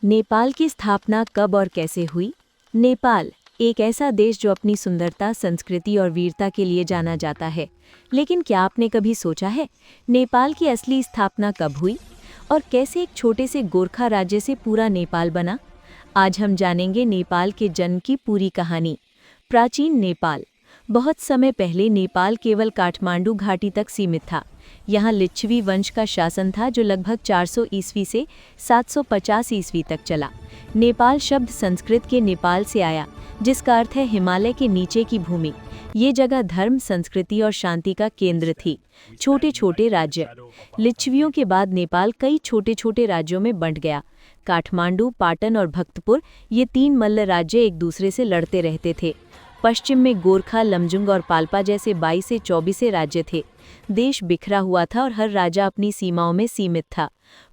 नेपाल की स्थापना कब और कैसे हुई? नेपाल एक ऐसा देश जो अपनी सुंदरता, संस्कृति और वीरता के लिए जाना जाता है। लेकिन क्या आपने कभी सोचा है, नेपाल की असली स्थापना कब हुई? और कैसे एक छोटे से गोरखा राज्य से पूरा नेपाल बना? आज हम जानेंगे नेपाल के जन्म की पूरी कहानी। प्राचीन नेपाल। बहुत समय पहले नेपाल केवल काठमांडू घाटी तक सीमित था। यहाँ लिच्छवी वंश का शासन था जो लगभग 400 ईस्वी से 750 ईस्वी तक चला। नेपाल शब्द संस्कृत के नेपाल से आया, जिसका अर्थ है हिमालय के नीचे की भूमि। ये जगह धर्म, संस्कृति और शांति का केंद्र थी। छोटे छोटे राज्य। लिच्छवियों के बाद नेपाल कई छोटे छोटे राज्यों में बंट गया। काठमांडू, पाटन और भक्तपुर, ये 3 मल्ल राज्य एक दूसरे से लड़ते रहते थे। पश्चिम में गोरखा, लमजुंग और पाल्पा जैसे 22 से 24 राज्य थे। देश बिखरा हुआ था और हर राजा अपनी सीमाओं में सीमित था।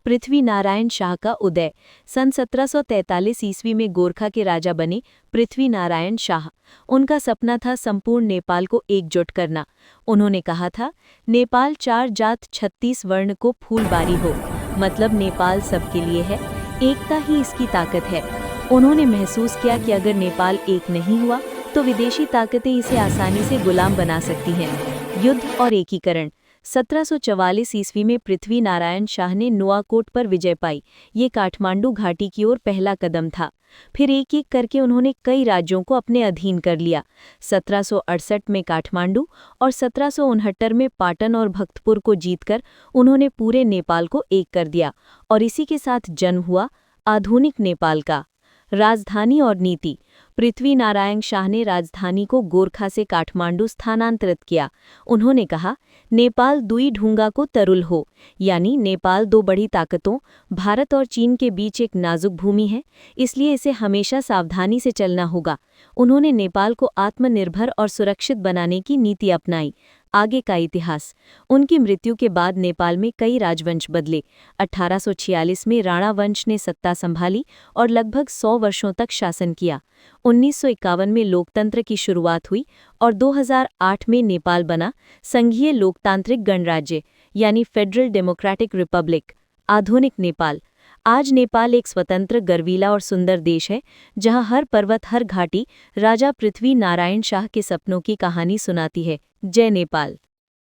पृथ्वी नारायण शाह का उदय। सन 1743 ईस्वी में गोरखा के राजा बने पृथ्वी नारायण शाह। उनका सपना था संपूर्ण नेपाल को एकजुट करना। उन्होंने कहा था, नेपाल 4 जात 36 वर्ण को फूलबारी हो, मतलब नेपाल सबके लिए है, एकता ही इसकी ताकत है। उन्होंने महसूस किया कि अगर नेपाल एक नहीं हुआ तो विदेशी ताकतें इसे आसानी से गुलाम बना सकती हैं। युद्ध और एकीकरण। 1744 ईस्वी में पृथ्वी नारायण शाह ने नुआकोट पर विजय पाई। ये काठमांडू घाटी की ओर पहला कदम था। फिर एक एक करके उन्होंने कई राज्यों को अपने अधीन कर लिया। 1768 में काठमांडू और 1769 में पाटन और भक्तपुर को जीतकर उन्होंने पूरे नेपाल को एक कर दिया। और इसी के साथ जन्म हुआ आधुनिक नेपाल का। राजधानी और नीति। पृथ्वी नारायण शाह ने राजधानी को गोरखा से काठमांडू स्थानांतरित किया। उन्होंने कहा, नेपाल दुई ढूंगा को तरुल हो, यानी नेपाल 2 बड़ी ताकतों भारत और चीन के बीच एक नाजुक भूमि है, इसलिए इसे हमेशा सावधानी से चलना होगा। उन्होंने नेपाल को आत्मनिर्भर और सुरक्षित बनाने की नीति अपनाई। आगे का इतिहास। उनकी मृत्यु के बाद नेपाल में कई राजवंश बदले। 1846 में राणा वंश ने सत्ता संभाली और लगभग 100 वर्षों तक शासन किया। 1951 में लोकतंत्र की शुरुआत हुई और 2008 में नेपाल बना संघीय लोकतांत्रिक गणराज्य, यानी फेडरल डेमोक्रेटिक रिपब्लिक। आधुनिक नेपाल। आज नेपाल एक स्वतंत्र, गर्वीला और सुंदर देश है, जहां हर पर्वत, हर घाटी राजा पृथ्वी नारायण शाह के सपनों की कहानी सुनाती है। जय नेपाल।